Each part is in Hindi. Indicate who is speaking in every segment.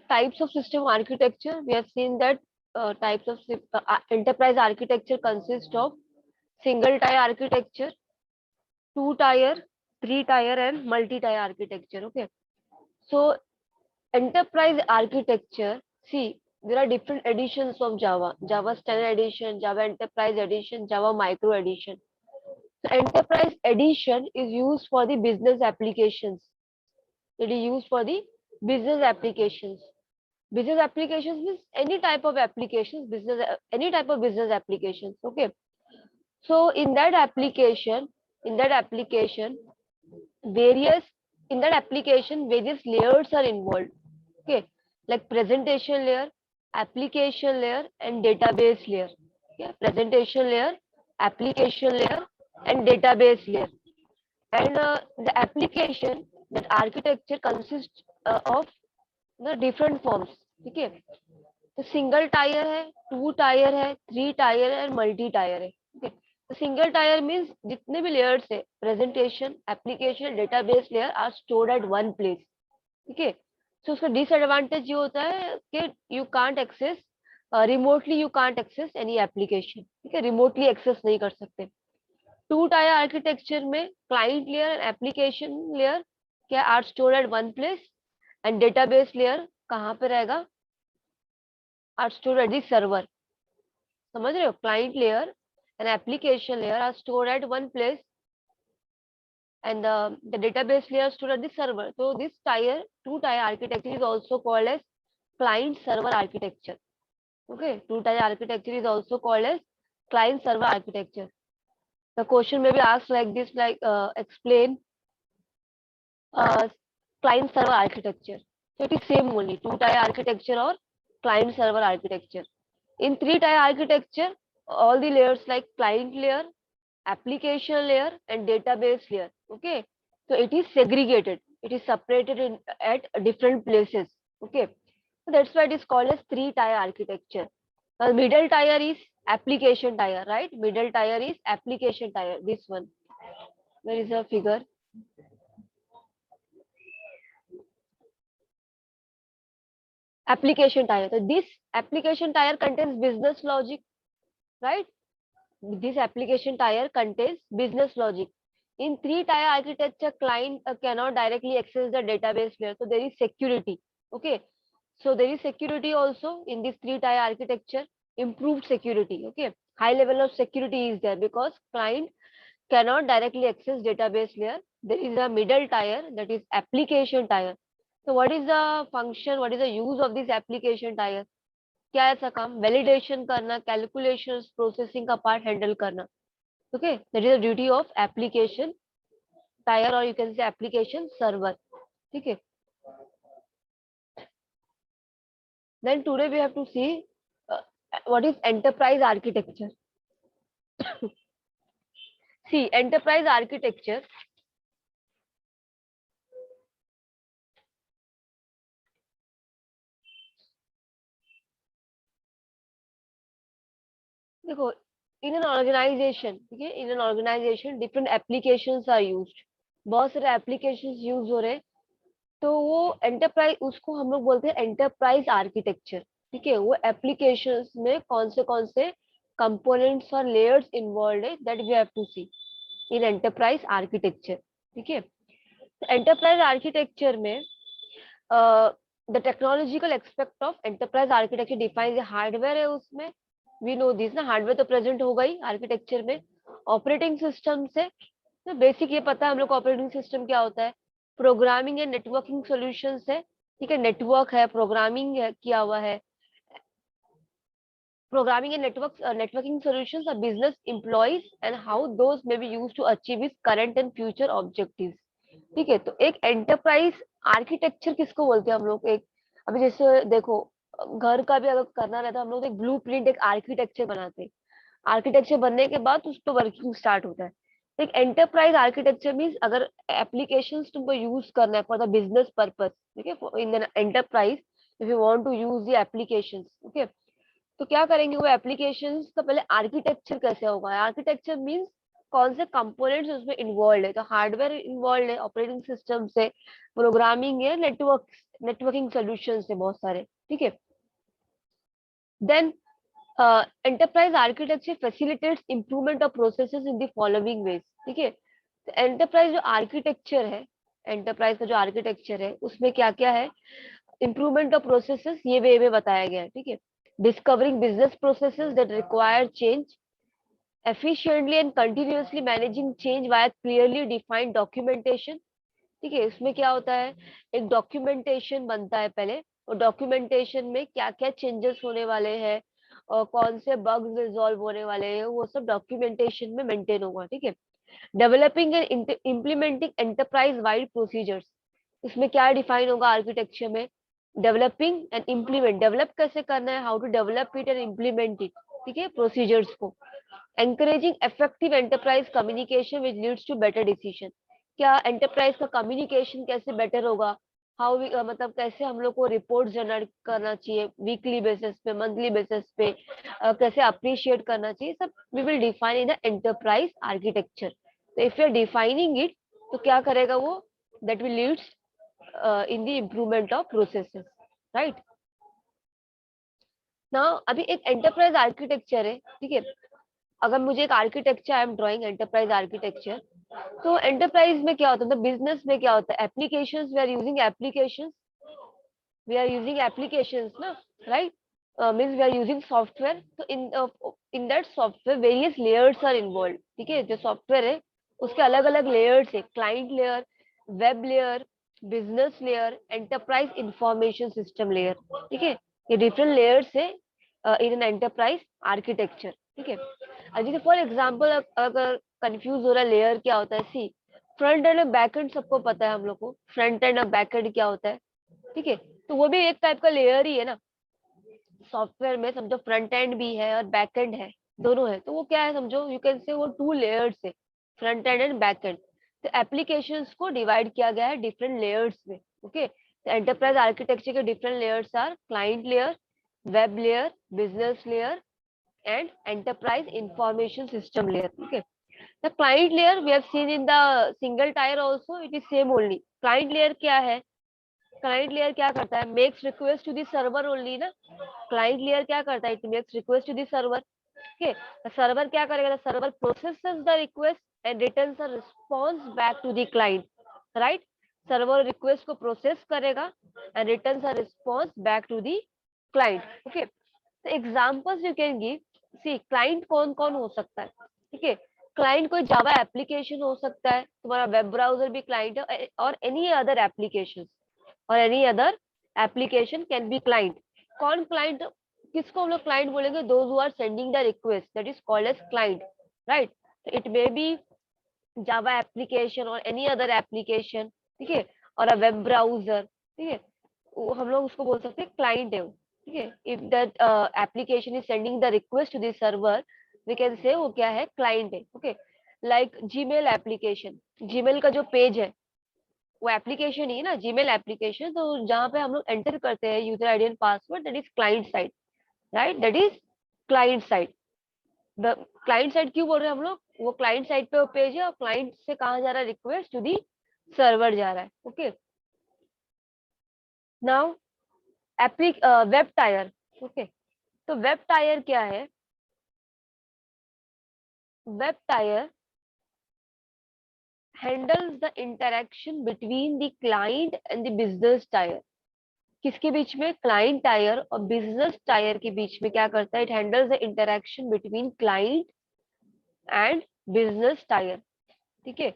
Speaker 1: Types of system architecture. We have seen that types of enterprise architecture consist of single tier architecture, two tier, three tier, and multi tier architecture. Okay, so enterprise architecture. See, there are different editions of Java: Java Standard Edition, Java Enterprise Edition, Java Micro Edition. So Enterprise Edition is used for the business applications. It is used for the business applications. Business applications means any type of applications, any type of business applications. Okay. So in that application, various various layers are involved. Okay, like presentation layer, application layer, and database layer. Okay, presentation layer, application layer, and database layer. And the application, that architecture consists of the different forms. ठीक है, तो सिंगल टायर है, टू टायर है, थ्री टायर है, मल्टी टायर है. ठीक है, तो सिंगल टायर मीन्स जितने भी लेयर्स है, presentation, application, database layer are stored at one place. ठीक है, तो उसका डिसएडवांटेज ये होता है कि you can't access remotely, you can't access any application. ठीक है, रिमोटली एक्सेस नहीं कर सकते. टू टायर आर्किटेक्चर में client layer and application layer क्या are stored at one place, and database layer कहाँ पे रहेगा, are stored at the server. समझ रहे हो, client layer and application layer are stored at one place, and the database layer stored at the server. So this two tier architecture is also called as client server architecture. Okay, two tier architecture is also called as client server architecture. The question may be asked like this, like explain client server architecture. So it is same only, two tier architecture or client server architecture. In three tier architecture, all the layers like client layer, application layer, and database layer. Okay, so it is segregated, it is separated at different places. Okay, so that's why it is called as three tier architecture. The middle tier is application tier, right? Middle tier is application tier, this one. Where is the figure? Application tier. So this application tier contains business logic, right? This application tier contains business logic. In three tier architecture, client cannot directly access the database layer, so there is security. Okay, so there is security also in this three tier architecture, improved security. Okay, high level of security is there because client cannot directly access database layer. There is a middle tier, that is application tier. So what is the function, what is the use of this application tier? क्या ऐसा काम, वैलिडेशन करना, कैलकुलेशंस, प्रोसेसिंग का पार्ट हैंडल करना. Okay, that is the duty of application tier, और you can say application server. ठीक है, then today we have to see what is enterprise architecture. See, enterprise architecture देखो, इन एन ऑर्गेनाइजेशन, ठीक है, in an organisation different applications are used. बहुत सारे एप्लीकेशंस यूज हो रहे हैं, तो वो एंटरप्राइज, उसको हम लोग बोलते हैं एंटरप्राइज आर्किटेक्चर. ठीक है, वो एप्लीकेशंस में कौन से कंपोनेंट्स और लेयर्स इन्वॉल्व है, that we have to see in enterprise architecture. ठीक है, एंटरप्राइज आर्किटेक्चर में the technological aspect of enterprise architecture defines hardware है उसमें. वी नो दिस ना, हार्डवेयर तो प्रेजेंट होगा ही आर्किटेक्चर में. ऑपरेटिंग सिस्टम से तो बेसिक ये पता है हम लोग को ऑपरेटिंग सिस्टम क्या होता है. प्रोग्रामिंग एंड नेटवर्किंग सॉल्यूशंस है. ठीक है, नेटवर्क है, प्रोग्रामिंग है, किया हुआ है. Programming and networking solutions are business employees and how those may be used to achieve is current and future objectives. ठीक है, तो एक एंटरप्राइज आर्किटेक्चर किसको बोलते हैं हम लोग. एक अभी जैसे देखो, घर का भी अगर करना रहता है, हम लोग एक ब्लूप्रिंट, एक आर्किटेक्चर बनाते हैं. आर्किटेक्चर बनने के बाद उस पर वर्किंग स्टार्ट होता है. एक एंटरप्राइज आर्किटेक्चर मींस अगर एप्लीकेशंस तुमको यूज करना है फॉर द बिजनेस पर्पस, ठीक है, in an enterprise, if you want to use the applications, okay, तो क्या करेंगे वो एप्लीकेशंस का पहले आर्किटेक्चर कैसे होगा. आर्किटेक्चर मींस कौन से कंपोनेंट्स उसमें इन्वॉल्व है, तो हार्डवेयर इन्वॉल्व है, ऑपरेटिंग सिस्टम से, प्रोग्रामिंग है, नेटवर्किंग सॉल्यूशंस है बहुत सारे, ठीक है। Then enterprise architecture facilitates improvement of processes in the following ways, ठीक है। तो एंटरप्राइज जो आर्किटेक्चर है, एंटरप्राइज का जो आर्किटेक्चर है उसमें क्या क्या है, इंप्रूवमेंट ऑफ प्रोसेसेस ये वे में बताया गया है, ठीक है। Discovering business processes that require change efficiently and continuously managing change via clearly defined documentation, ठीक है। इसमें क्या होता है, एक डॉक्यूमेंटेशन बनता है पहले, और डॉक्यूमेंटेशन में क्या क्या चेंजेस होने वाले हैं और कौन से बग्स रिजॉल्व होने वाले हैं, वो सब डॉक्यूमेंटेशन में मेंटेन होगा, ठीक है। Developing and implementing enterprise wide procedures, इसमें क्या डिफाइन होगा आर्किटेक्चर में, डेवलपिंग एंड इम्प्लीमेंट, डेवलप कैसे करना है, how to develop it and implement it, ठीक है, प्रोसीजर्स को। encouraging effective enterprise communication which leads to better decision, क्या एंटरप्राइज का कम्युनिकेशन कैसे बेटर होगा, हाउ मतलब कैसे हम लोग को रिपोर्ट जनरेट करना चाहिए वीकली बेसिस पे, मंथली बेसिस पे, कैसे अप्रिशिएट करना चाहिए, सब we will define in the enterprise architecture. तो if you are defining it, तो क्या करेगा वो, that will leads in the improvement of processes, right. ना अभी एक एंटरप्राइज आर्किटेक्चर है, ठीक है। अगर मुझे एक architecture, I am drawing enterprise architecture, तो एंटरप्राइज में क्या होता है, तो बिजनेस में क्या होता है, applications, we are using applications ना, right, means we are using software, तो in that software various layers are involved, ठीक है। जो सॉफ्टवेयर है उसके अलग अलग लेयर्स है, client layer, web layer, business layer, enterprise information system layer, ठीक है। ये डिफरेंट लेयर्स है इन एन एंटरप्राइज आर्किटेक्चर, ठीक है। अभी फॉर एग्जाम्पल अगर कंफ्यूज हो रहा है लेयर क्या होता है, सी, फ्रंट एंड और बैक एंड सबको पता है हम लोग को, फ्रंट एंड और बैक एंड क्या होता है, ठीक है। तो वो भी एक टाइप का लेयर ही है ना, सॉफ्टवेयर में समझो फ्रंट एंड भी है और बैक एंड है, दोनों है, तो वो क्या है समझो, यू कैन से वो टू लेयर्स है, front end and back end. तो एप्लीकेशंस को डिवाइड किया गया है डिफरेंट लेयर्स में, ओके। तो एंटरप्राइज आर्किटेक्चर के different layers are client layer, web layer, business layer and enterprise information system layer, okay. The client layer we have seen in the single tier also, it is same only। client layer क्या है, client layer क्या करता है, makes request to the server only ना, client layer क्या करता है, it makes request to the server, okay। the server क्या करेगा, the server processes the request and returns a response back to the client, right। server request को process करेगा and returns a response back to the client, okay। तो examples you can give, see client कौन कौन हो सकता है, ठीक है। क्लाइंट कोई जावा एप्लीकेशन हो सकता है, तुम्हारा वेब ब्राउजर भी क्लाइंट है, और एनी अदर एप्लीकेशन, और any other application can be client. कौन क्लाइंट, किसको हम लोग क्लाइंट बोलेंगे, those who are sending the request, that is called as client, right. It may be Java application और एनी अदर एप्लीकेशन, ठीक है, और अ वेब ब्राउजर, ठीक है, हम लोग उसको बोल सकते हैं क्लाइंट है वो, ठीक है। If that application is sending the request to the server, we can say वो क्या है, क्लाइंट है, okay. Like Gmail application, Gmail का जो पेज है वो एप्लीकेशन ही है ना, जीमेल एप्लीकेशन, तो जहाँ पे हम लोग एंटर करते हैं user ID and password, that is client side, right, that is client side. The client side क्यों बोल रहे हैं हम लोग, वो क्लाइंट साइड पे वो पेज है और क्लाइंट से कहाँ जा रहा है, रिक्वेस्ट टू दी सर्वर जा रहा है, okay. Now applique web tyre, okay. तो वेब टायर क्या है, web tyre handles the interaction between the client and the business tier, किसके बीच में, क्लाइंट टायर और बिजनेस टायर के बीच में क्या करता है, it handles the interaction between client and business tyre, ठीक है।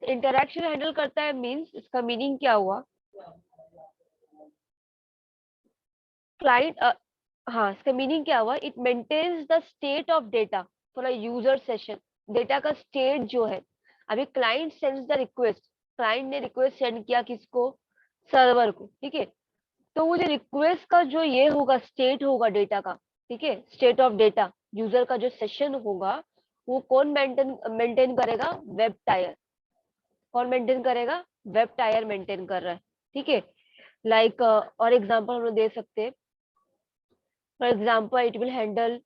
Speaker 1: इंटरेक्शन हैंडल करता है मींस, इसका मीनिंग क्या हुआ, क्लाइंट, हाँ इसका मीनिंग क्या हुआ, it maintains the state of data for a user session, data का स्टेट जो है, अभी client sends the request, client ने रिक्वेस्ट सेंड किया किसको, सर्वर को, ठीक है। तो वो जो रिक्वेस्ट का जो ये होगा, स्टेट होगा डेटा का, ठीक है, स्टेट ऑफ डेटा, यूजर का जो सेशन होगा, वो कौन मेंटेन मेंटेन करेगा, वेब टायर, कौन मेंटेन करेगा, वेब टायर मेंटेन कर रहा है, ठीक है। लाइक और एग्जांपल हम लोग दे सकते हैं, for example it will handle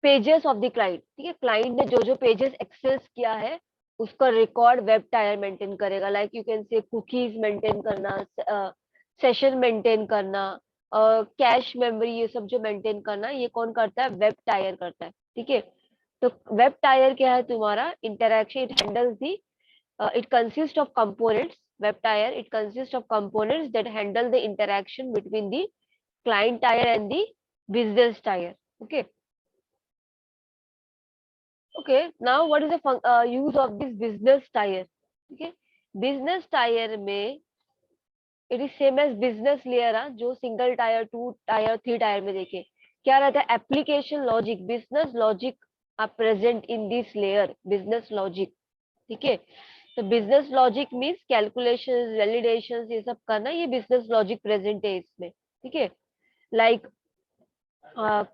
Speaker 1: pages of the client, ठीक है, क्लाइंट ने जो जो पेजेस एक्सेस किया है उसका रिकॉर्ड वेब टायर मेंटेन करेगा। लाइक यू कैन से कुकीज मेंटेन करना, सेशन मेंटेन करना, कैश मेमोरी, ये सब जो मेंटेन करना, ये कौन करता है? वेब टायर करता है, ठीक है। तो वेब टायर क्या है तुम्हारा? Interaction, it handles the, it consists of components. Web tier, it consists of components that handle the interaction between the client tier and the business tier. Okay. Okay. Now, what is the use of this business tier? Okay. Business tier में it is same as business layer, जो single tier, two tier, three tier में देखे क्या रहता है? Application logic, business logic are present in this layer, business logic, ठीक है। तो business logic means calculation, validation, ये सब करना, ये बिजनेस लॉजिक प्रेजेंट है इसमें, ठीक है। लाइक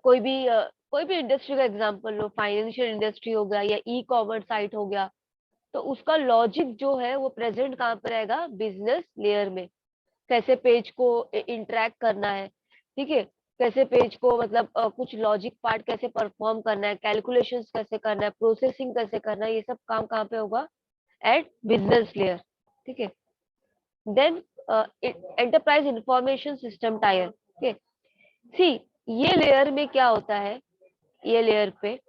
Speaker 1: कोई भी इंडस्ट्री का एग्जांपल लो, फाइनेंशियल इंडस्ट्री हो गया या ई कॉमर्स साइट हो गया, तो उसका लॉजिक जो है वो प्रेजेंट कहाँ पे रहेगा? बिजनेस लेयर में। कैसे पेज को इंटरेक्ट करना है, ठीक है, कैसे पेज को मतलब कुछ लॉजिक पार्ट कैसे परफॉर्म करना है, कैलकुलेशंस कैसे करना है, प्रोसेसिंग कैसे करना है, ये सब काम कहाँ पे होगा? एट बिजनेस लेयर, ठीक है। Then enterprise information system tier, ठीक है। सी, ये लेयर में क्या होता है? ये लेयर पे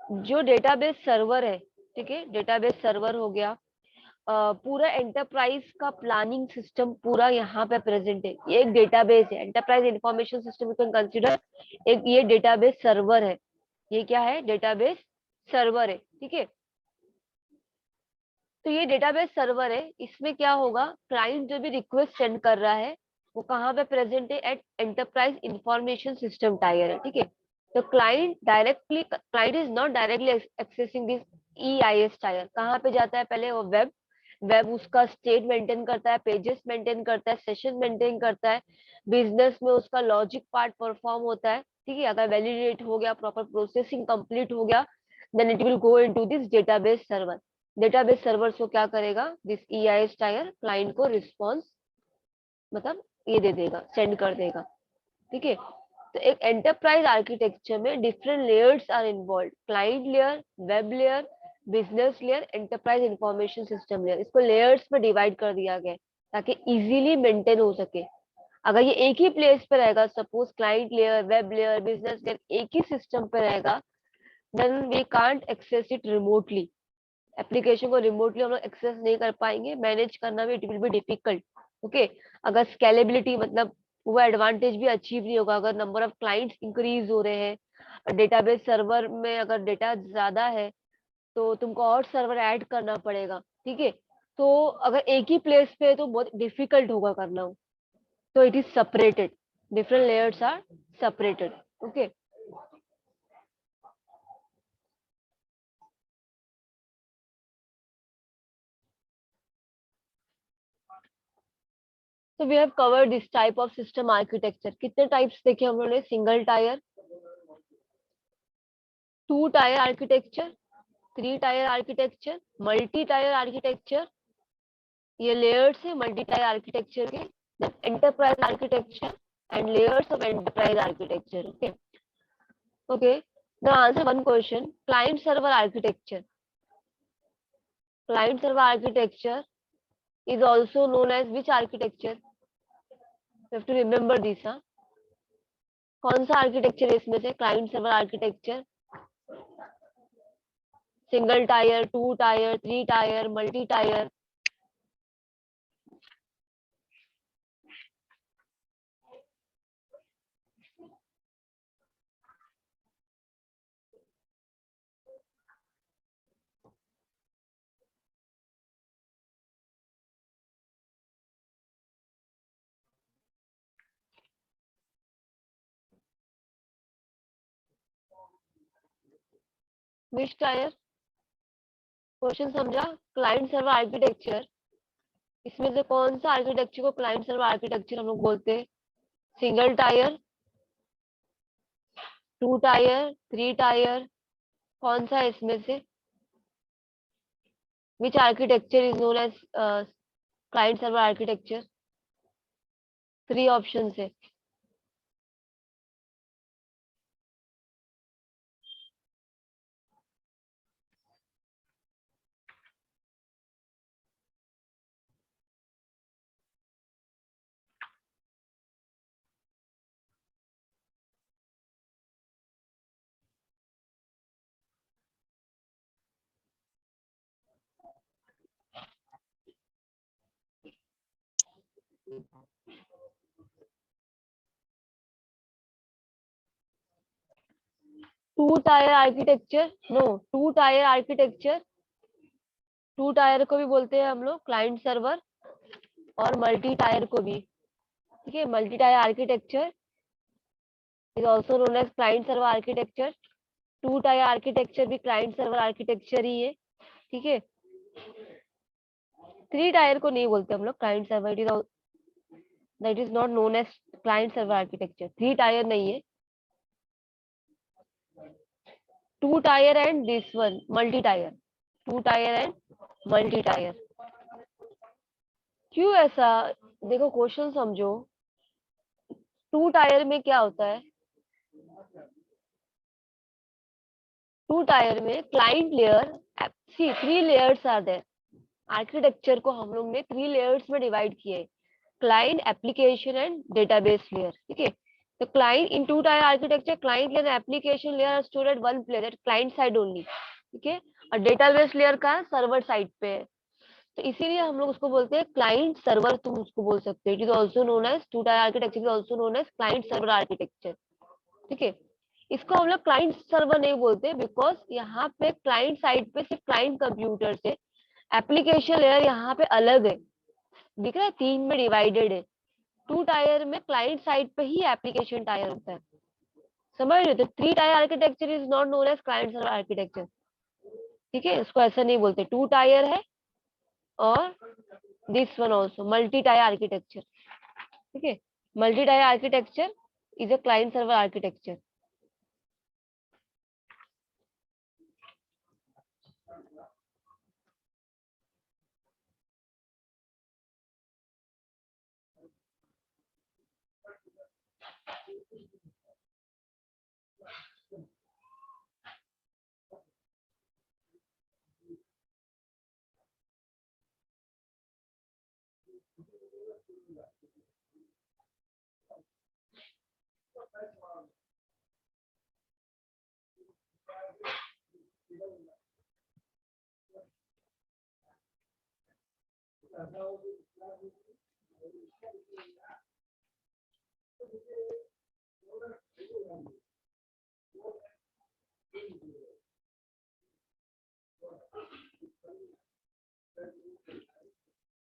Speaker 1: जो डेटाबेस सर्वर है, ठीक है, डेटाबेस सर्वर हो गया, पूरा एंटरप्राइज का प्लानिंग सिस्टम पूरा यहाँ पे प्रेजेंट है। ये एक डेटाबेस है, enterprise information system you can consider एक ये डेटाबेस सर्वर है। ये क्या है? डेटाबेस सर्वर है, ठीक है। तो ये डेटाबेस सर्वर है, इसमें क्या होगा? क्लाइंट जो भी रिक्वेस्ट सेंड कर रहा है वो कहाँ पे प्रेजेंट है? At enterprise information system tier है, ठीक है। तो client is not directly accessing this EIS tier. कहाँ पे जाता है? पहले वो वेब, वेब उसका स्टेट मेंटेन करता है, पेजेस मेंटेन करता है, सेशन मेंटेन करता है, बिजनेस में उसका लॉजिक पार्ट परफॉर्म होता है, ठीक है। अगर वैलिडेट हो गया, प्रॉपर प्रोसेसिंग कंप्लीट हो गया, then it will go into this database server. Database server को क्या करेगा? दिस EIS टायर क्लाइंट को रिस्पॉन्स मतलब ये दे देगा, सेंड कर देगा, ठीक है। तो एक एंटरप्राइज आर्किटेक्चर में different layers are involve, client layer, web layer, business layer, enterprise information system layer. इसको लेयर्स में डिवाइड कर दिया गया है ताकि इजीली मेंटेन हो सके। अगर ये एक ही प्लेस पे रहेगा, suppose client layer, web layer, business layer एक ही सिस्टम पे रहेगा, then we can't access it remotely. Application को रिमोटली हम लोग एक्सेस नहीं कर पाएंगे, मैनेज करना भी it will be difficult, okay. अगर स्केलेबिलिटी मतलब वो एडवांटेज भी अचीव नहीं होगा। अगर नंबर ऑफ क्लाइंट्स इंक्रीज हो रहे हैं, डेटाबेस सर्वर में अगर डेटा ज्यादा है तो तुमको और सर्वर ऐड करना पड़ेगा, ठीक है। तो अगर एक ही प्लेस पे है तो बहुत डिफिकल्ट होगा करना हो। तो it is separated, different layers are separated, okay. So we have covered this type of system architecture. कितने टाइप्स देखे हम लोगों ने? Single tier, two tier architecture, three tier architecture, multi tier architecture, ये लेयर्स है मल्टी टायर आर्किटेक्चर के। Enterprise architecture and layers of enterprise architecture, okay. Okay, now answer one question. Client server architecture, client server architecture is also known as which architecture? You have to remember this, हाँ। कौन सा आर्किटेक्चर है इसमें से? Client server architecture, single tier, two tier, three tier, multi tier. Which tier? Question समझा? क्लाइंट सर्वर आर्किटेक्चर, इसमें से कौन सा आर्किटेक्चर को क्लाइंट सर्वर आर्किटेक्चर हम लोग बोलते हैं? Single tier, two tier, three tier, कौन सा है इसमें से? Which architecture is known as client server architecture? Three option है। Two tier architecture, no, two tier architecture, two tier को भी बोलते हैं हम लोग क्लाइंट सर्वर, और मल्टी टायर को भी। ठीक है, multi tier architecture is also known as client server architecture. Two tier architecture भी क्लाइंट सर्वर आर्किटेक्चर ही है। ठीक है, थ्री टायर को नहीं बोलते हम लोग client server, that is not known as client server architecture, three tier नहीं है। Two tier and this one multi tier, two tier and multi tier. क्यों ऐसा? देखो क्वेश्चन समझो, टू टायर में क्या होता है, टू टायर में client layer, see three layers are there. Architecture को हम लोग ने थ्री लेयर्स में डिवाइड किए, client, application and database layer. ठीक है, तो client in two tier architecture, client layer application layer are stored at one place at client side only. ठीक है, और डेटाबेस लेयर का सर्वर साइड पे है, तो इसीलिए हम लोग उसको बोलते हैं क्लाइंट सर्वर, तुम उसको बोल सकते हो। It is also known as two tier architecture, is also known as client server architecture. ठीक है, इसको हम लोग क्लाइंट सर्वर नहीं बोलते, बिकॉज यहाँ पे क्लाइंट साइड पे सिर्फ क्लाइंट कंप्यूटर से, एप्लीकेशन लेयर यहाँ पे अलग है, दिख रहा है, तीन में डिवाइडेड है। टू टायर में क्लाइंट साइड पे ही एप्लीकेशन टायर होता है, समझ रहे हो? तो three tier architecture is not known as client server architecture. ठीक है, इसको ऐसा नहीं बोलते, टू टायर है, और this one also multi tier architecture. ठीक है, multi tier architecture is a client server architecture.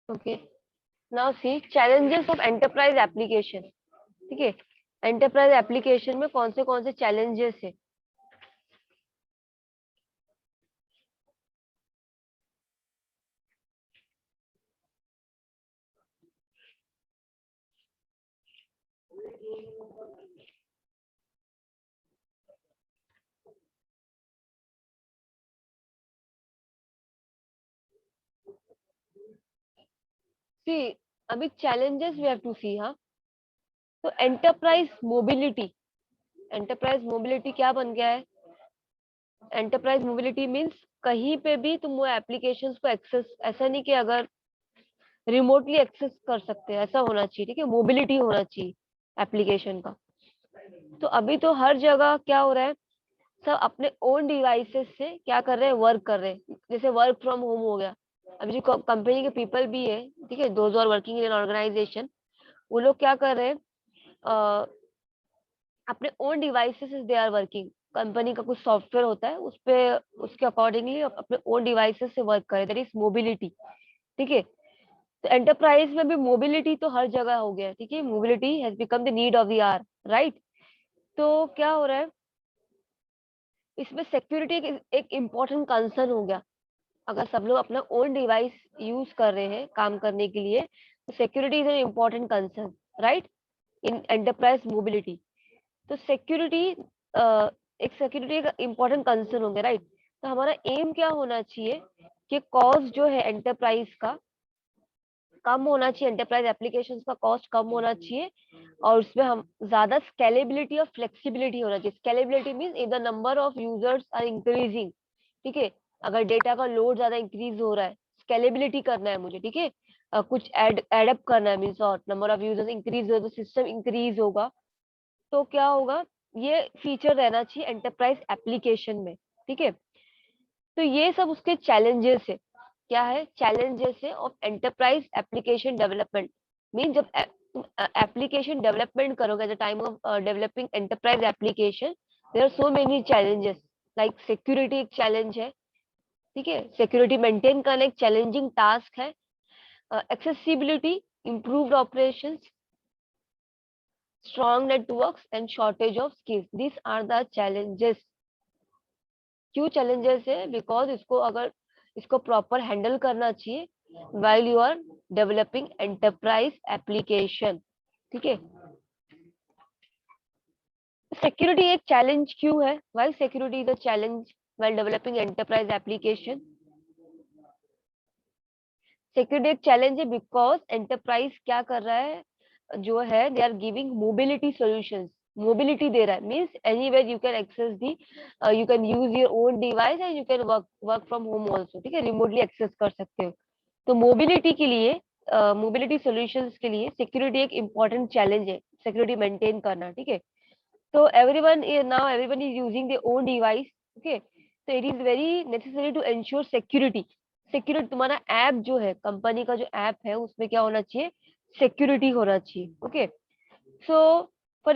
Speaker 1: Okay, now see challenges of enterprise application. ठीक है, एंटरप्राइज एप्लीकेशन में कौन से चैलेंजेस है? सी अभी चैलेंजेस वी हैव टू सी। हाँ, तो एंटरप्राइज मोबिलिटी, एंटरप्राइज मोबिलिटी क्या बन गया है? एंटरप्राइज मोबिलिटी मीन्स कहीं पे भी तुम वो एप्लीकेशंस को एक्सेस, ऐसा नहीं कि अगर रिमोटली एक्सेस कर सकते हैं, ऐसा होना चाहिए। ठीक है, मोबिलिटी होना चाहिए एप्लीकेशन का। तो अभी तो हर जगह क्या हो रहा है, सब अपने ओन डिवाइसेस से क्या कर रहे हैं, वर्क कर रहे हैं, जैसे वर्क फ्रॉम होम हो गया। अभी जो कंपनी के पीपल भी है, ठीक है, those are working in organization, वो लोग क्या कर रहे हैं, अ, अपने own devices they are working. Company का कुछ सॉफ्टवेयर होता है, उस पे उसके अकॉर्डिंगली अपने ओन डिवाइसेस से वर्क करे, दैट इज मोबिलिटी। ठीक है, तो एंटरप्राइज में भी मोबिलिटी तो हर जगह हो गया है। ठीक है, mobility has become the need of the hour, right? तो क्या हो रहा है, इसमें सिक्योरिटी एक इम्पोर्टेंट कंसर्न हो गया। अगर सब लोग अपना ओन डिवाइस यूज कर रहे हैं काम करने के लिए, तो security is an important concern, right, in enterprise mobility. तो सिक्योरिटी एक सिक्योरिटी का इम्पोर्टेंट कंसर्न हो गया, राइट? तो हमारा एम क्या होना चाहिए कि कॉस्ट जो है एंटरप्राइज का कम होना चाहिए, एंटरप्राइज एप्लीकेशंस का कॉस्ट कम होना चाहिए, और उसमें हम ज्यादा स्केलेबिलिटी और फ्लेक्सिबिलिटी होना चाहिए। Scalability means if the number of users are increasing, ठीक है, अगर डेटा का लोड ज्यादा इंक्रीज हो रहा है, स्केलेबिलिटी करना है मुझे, ठीक है, कुछ एडअप करना है, मीन्स और नंबर ऑफ यूजर्स इंक्रीज हो तो सिस्टम इंक्रीज होगा, तो क्या होगा, ये फीचर रहना चाहिए एंटरप्राइज एप्लीकेशन में। ठीक है, तो ये सब उसके चैलेंजेस है। क्या है चैलेंजेस है of enterprise application development? Mean जब एप्लीकेशन डेवलपमेंट करोगे, at the time of developing enterprise application, there are so many challenges, like security एक चैलेंज है, ठीक है, सिक्योरिटी मेंटेन करना एक चैलेंजिंग टास्क है, accessibility, improved operations, strong networks and shortage of skills, these are the challenges. क्यों challenges है? Because इसको अगर इसको प्रॉपर हैंडल करना चाहिए while you are developing enterprise application, ठीक है। सिक्योरिटी एक चैलेंज क्यों है? Why security is a challenge while developing enterprise application? Security एक चैलेंज है बिकॉज एंटरप्राइज क्या कर रहा है, जो है they are giving mobility solutions, mobility दे रहा है, means anywhere you can access the, you can use your own device and you can work from home also, ठीक है, रिमोटली एक्सेस कर सकते हो। तो मोबिलिटी के लिए, मोबिलिटी सॉल्यूशंस के लिए सिक्योरिटी एक इम्पोर्टेंट चैलेंज है, सिक्योरिटी मेंटेन करना, ठीक है। तो everyone is using their own device, okay, so it is very necessary to ensure security. Security, तुम्हारा ऐप जो है, कंपनी का जो ऐप है, उसमें क्या होना चाहिए, सिक्योरिटी होना चाहिए, ओके। सो फॉर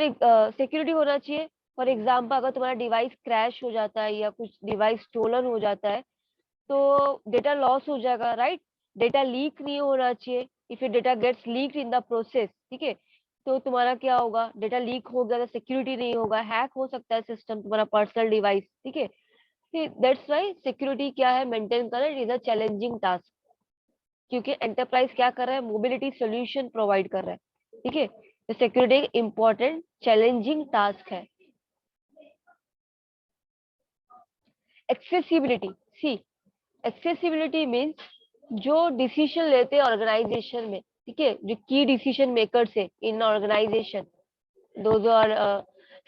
Speaker 1: सिक्योरिटी होना चाहिए। फॉर एग्जाम्पल, अगर तुम्हारा डिवाइस क्रैश हो जाता है या कुछ डिवाइस स्टोलन हो जाता है, तो डेटा लॉस हो जाएगा, राइट। डेटा लीक नहीं होना चाहिए, if your data gets leaked in the process, ठीक है, तो तुम्हारा क्या होगा, डेटा लीक हो गया तो सिक्योरिटी नहीं होगा, हैक हो सकता है सिस्टम, तुम्हारा पर्सनल डिवाइस, ठीक है। दैट्स व्हाई सिक्योरिटी क्या है, मेंटेन करना इज अ चैलेंजिंग टास्क, क्योंकि एंटरप्राइज क्या कर रहा है, मोबिलिटी सोल्यूशन प्रोवाइड कर रहा है, ठीक है। तो सिक्योरिटी एक इम्पोर्टेंट चैलेंजिंग टास्क है। एक्सेसिबिलिटी, सी, एक्सेसिबिलिटी मीन्स जो डिसीजन लेते हैं ऑर्गेनाइजेशन में, ठीक है, जो की डिसीजन मेकर्स है in organization, those are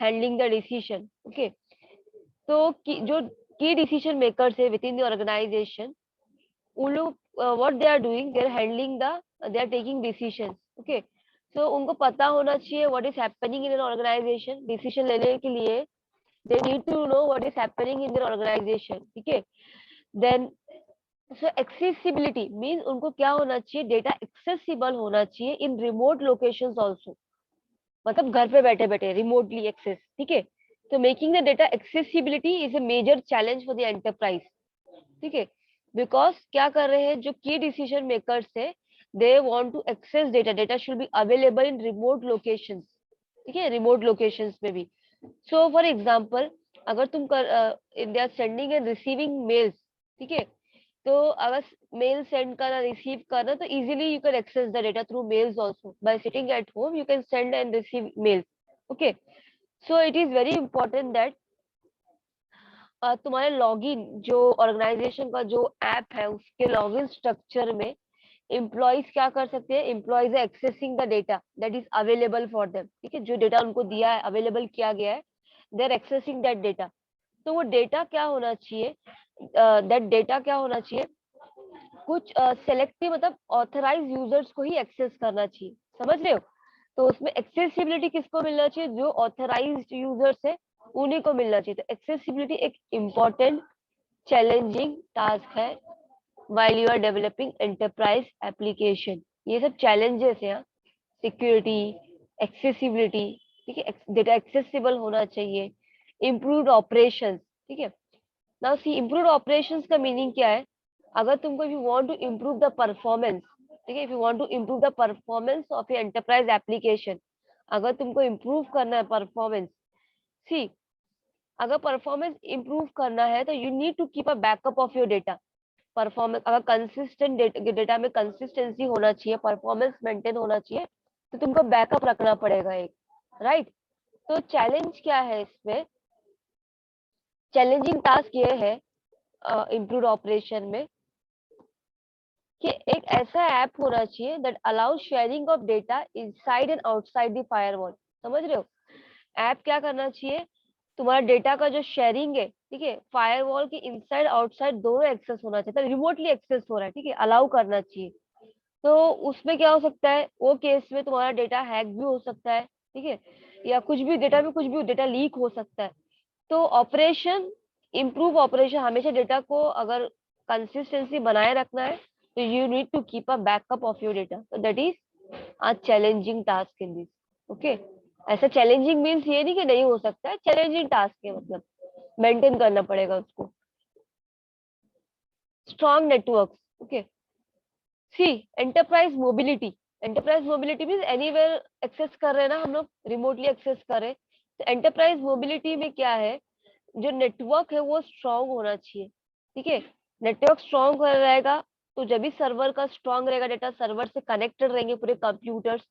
Speaker 1: handling the decision, okay. तो जो की डिसीजन मेकर्स है विद इन द ऑर्गेनाइजेशन, उन लोग what they are doing, they are handling the, they are taking decisions, okay. So उनको पता होना चाहिए what is happening in an organization, decision लेने के लिए they need to know what is happening in their organization, ठीक है। देन सो एक्सेसिबिलिटी मीन उनको क्या होना चाहिए, डेटा एक्सेसिबल होना चाहिए इन रिमोट लोकेशंस आल्सो, मतलब घर पे बैठे बैठे रिमोटली एक्सेस, ठीक है। तो making the data accessibility is a major challenge for the enterprise, ठीक है। बिकॉज क्या कर रहे हैं जो की डिसीजन मेकर्स है, they want to access data, data should be available in remote locations, ठीक है, रिमोट लोकेशंस में भी। सो फॉर एग्जांपल, अगर तुम they are sending and receiving mails, ठीक है, तो अगर मेल सेंड करना, रिसीव करना, तो easily you can access the data through mails also, by sitting at home you can send and receive mails, okay. So it is very important that तुम्हारे लॉगिन, जो ऑर्गेनाइजेशन का जो ऐप है, उसके लॉगिन स्ट्रक्चर में एम्प्लॉइज क्या कर सकते हैं, एम्प्लॉइज है accessing the data that is available for them, ठीक है, जो डेटा उनको दिया है, अवेलेबल किया गया है, they are accessing that data. तो वो डेटा क्या होना चाहिए, दैट डेटा क्या होना चाहिए, कुछ सेलेक्टिव, मतलब ऑथराइज यूजर्स को ही एक्सेस करना चाहिए, समझ रहे हो। तो उसमें एक्सेसिबिलिटी किसको मिलना चाहिए, जो ऑथराइज्ड यूजर्स है उन्हीं को मिलना चाहिए। तो एक्सेसिबिलिटी एक इम्पोर्टेंट चैलेंजिंग टास्क है while you are developing enterprise application। ये सब challenges है, सिक्योरिटी, एक्सेसिबिलिटी, ठीक है, डेटा एक्सेसिबल होना चाहिए, इम्प्रूव्ड ऑपरेशंस, ठीक है। नाउ सी, इम्प्रूव्ड ऑपरेशंस का मीनिंग क्या है, अगर तुमको if you want to improve the performance, ठीक है, if you want to improve the performance of your enterprise application, अगर तुमको इम्प्रूव करना है परफॉर्मेंस, सी, अगर परफॉर्मेंस इम्प्रूव करना है तो you need to keep a backup of your data. Performance, अगर कंसिस्टेंट डेटा में कंसिस्टेंसी होना चाहिए, परफॉर्मेंस मेंटेन होना चाहिए, तो तुमको बैकअप रखना पड़ेगा एक, राइट। तो चैलेंज क्या है इसमें, चैलेंजिंग टास्क ये है इम्प्रूव ऑपरेशन में, कि एक ऐसा ऐप होना चाहिए that allow sharing of data inside and outside the firewall, समझ रहे हो। ऐप क्या करना चाहिए, तुम्हारा डेटा का जो शेयरिंग है, ठीक है, फायरवॉल के इनसाइड आउटसाइड दोनों एक्सेस होना चाहिए, रिमोटली एक्सेस हो रहा है, ठीक है, अलाउ करना चाहिए। तो उसमें क्या हो सकता है, वो केस में तुम्हारा डेटा हैक भी हो सकता है, ठीक है, या कुछ भी डेटा में कुछ भी डेटा लीक हो सकता है। तो ऑपरेशन, इम्प्रूव ऑपरेशन, हमेशा डेटा को अगर कंसिस्टेंसी बनाए रखना है, तो you need to keep a backup of your data, so that is a challenging task in this, okay। ऐसा चैलेंजिंग मीन्स ये नहीं कि नहीं हो सकता है, चैलेंजिंग टास्क है, मतलब मेंटेन करना पड़ेगा उसको। Strong network, okay. See, enterprise mobility. Enterprise mobility means anywhere access कर रहे हैं ना हम लोग, रिमोटली एक्सेस कर रहे हैं। तो एंटरप्राइज मोबिलिटी में क्या है, जो नेटवर्क है वो स्ट्रांग होना चाहिए, ठीक है। नेटवर्क स्ट्रांग रहेगा तो जब भी सर्वर का स्ट्रांग रहेगा, डेटा सर्वर से कनेक्टेड रहेंगे पूरे कंप्यूटर्स।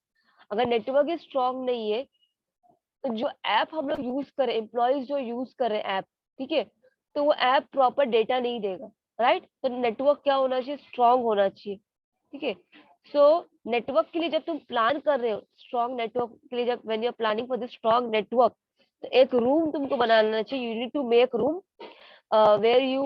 Speaker 1: अगर नेटवर्क ही स्ट्रांग नहीं है तो जो ऐप हम लोग यूज करें, एम्प्लॉयज जो यूज करें ऐप, ठीक है, तो वो ऐप प्रॉपर डेटा नहीं देगा, राइट। तो नेटवर्क क्या होना चाहिए, स्ट्रांग होना चाहिए, ठीक है। सो नेटवर्क के लिए जब तुम प्लान कर रहे हो, स्ट्रांग नेटवर्क के लिए जब when you are planning for the strong network, तो एक रूम तुमको बनाना चाहिए। You need to make room where you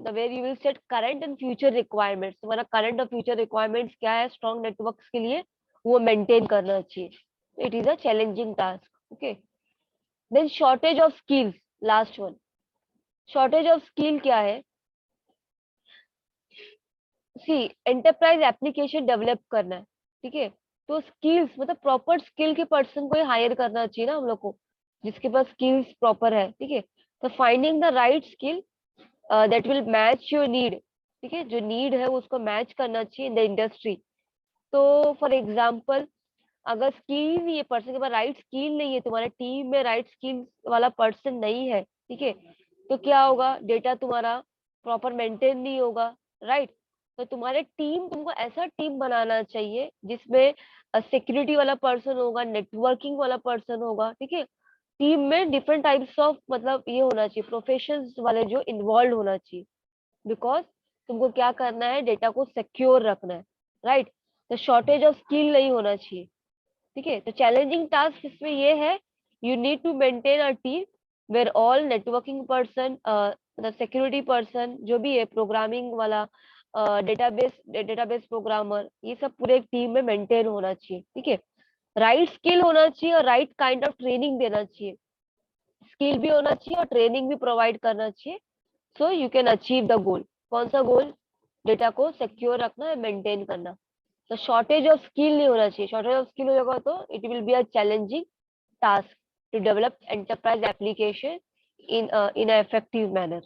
Speaker 1: where you will set current and future requirements. तुम्हारा करंट और फ्यूचर रिक्वायरमेंट्स क्या है स्ट्रांग नेटवर्क्स के लिए, वो मेंटेन करना चाहिए। It is a challenging task, okay. Then shortage of skills, last one. Shortage of skill क्या है, सी, एंटरप्राइज एप्लीकेशन डेवलप करना है, ठीक है। तो स्किल्स मतलब प्रॉपर स्किल के पर्सन को ही हायर करना चाहिए ना हम लोग को, जिसके पास स्किल्स प्रॉपर है, ठीक है। तो finding the right skill that will match your need, ठीक है, जो नीड है वो उसको मैच करना चाहिए इन द इंडस्ट्री। तो फॉर एग्जाम्पल, अगर स्किल नहीं है, पर्सन के पास राइट स्किल नहीं है, तुम्हारे टीम में राइट स्किल वाला पर्सन नहीं है, ठीक है, तो क्या होगा, डेटा तुम्हारा प्रॉपर मेंटेन नहीं होगा, राइट। तो तुम्हारे टीम, तुमको ऐसा टीम बनाना चाहिए जिसमें सिक्योरिटी वाला पर्सन होगा, नेटवर्किंग वाला पर्सन होगा, ठीक है। टीम में डिफरेंट टाइप्स ऑफ, मतलब ये होना चाहिए प्रोफेशंस वाले जो इन्वॉल्व होना चाहिए, बिकॉज तुमको क्या करना है, डेटा को सिक्योर रखना है, राइट। तो शॉर्टेज ऑफ स्किल नहीं होना चाहिए, ठीक है। तो चैलेंजिंग टास्क इसमें ये है, you need to maintain a team where all networking person, मतलब सिक्योरिटी पर्सन जो भी है, प्रोग्रामिंग वाला, डेटाबेस प्रोग्रामर, ये सब पूरे एक टीम में मेंटेन होना चाहिए, ठीक है। राइट स्किल होना चाहिए और राइट काइंड ऑफ ट्रेनिंग देना चाहिए। स्किल भी होना चाहिए और ट्रेनिंग भी प्रोवाइड करना चाहिए, so you can achieve the goal. कौन सा गोल, डेटा को सिक्योर रखना है, मेंटेन करना। तो शॉर्टेज ऑफ स्किल नहीं होना चाहिए। शॉर्टेज ऑफ स्किल हो जाएगा तो it will be a challenging task to develop enterprise application in a effective manner,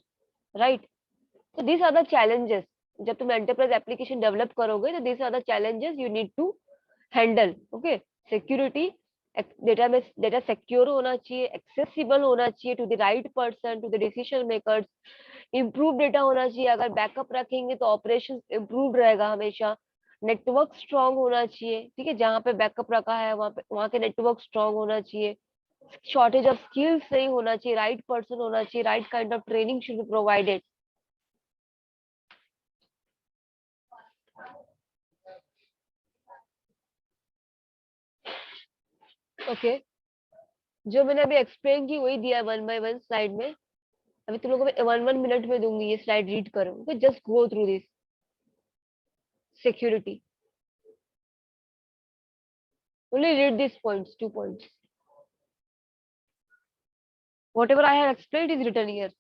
Speaker 1: right? So these are the challenges. जब तुम enterprise application develop करोगे तो these are the challenges you need to handle, okay? Security, data में डेटा सिक्योर होना चाहिए, एक्सेसिबल होना चाहिए to the right person, to the decision makers. Improve data होना चाहिए, अगर बैकअप रखेंगे तो ऑपरेशन इम्प्रूव रहेगा हमेशा। नेटवर्क स्ट्रांग होना चाहिए, ठीक है, जहाँ पे बैकअप रखा है वहाँ के नेटवर्क स्ट्रांग होना चाहिए। शॉर्टेज ऑफ स्किल्स नहीं होना चाहिए, राइट पर्सन होना चाहिए, right kind of training should be provided, okay. जो मैंने अभी एक्सप्लेन की वही दिया वन बाय वन स्लाइड में। अभी तुम लोगों को वन वन मिनट में दूंगी, ये स्लाइड रीड करो, okay, just go through this. Security, only read these points, 2 points. Whatever I have explained is written here.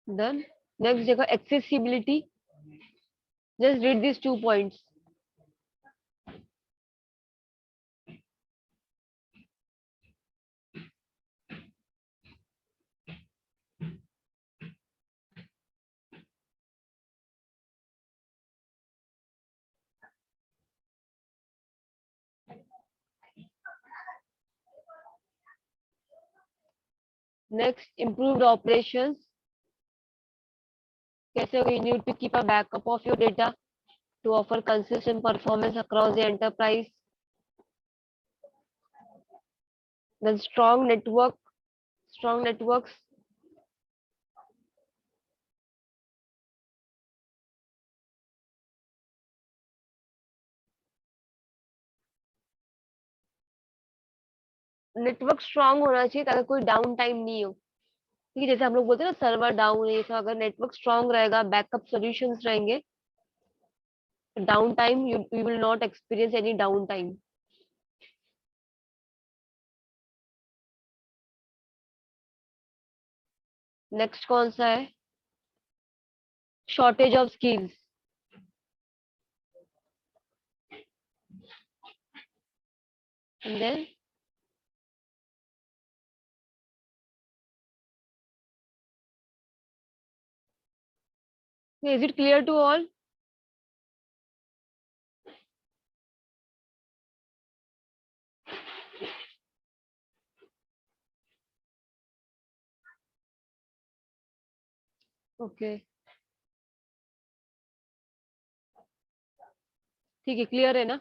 Speaker 1: Done. Next देखो accessibility. Just read these 2 points. Next, improved operations. कैसे you need to keep a backup of your data to offer consistent performance across the enterprise. Then strong networks. Network strong होना चाहिए ताकि कोई डाउन टाइम नहीं हो। ठीक है, जैसे हम लोग बोलते हैं ना सर्वर डाउन है, ये सब अगर नेटवर्क स्ट्रांग रहेगा, बैकअप सॉल्यूशंस रहेंगे, down time you will not experience any down time. Next कौन सा है? Shortage of skills. And then is it clear to all? Okay, ठीक है, क्लियर है ना?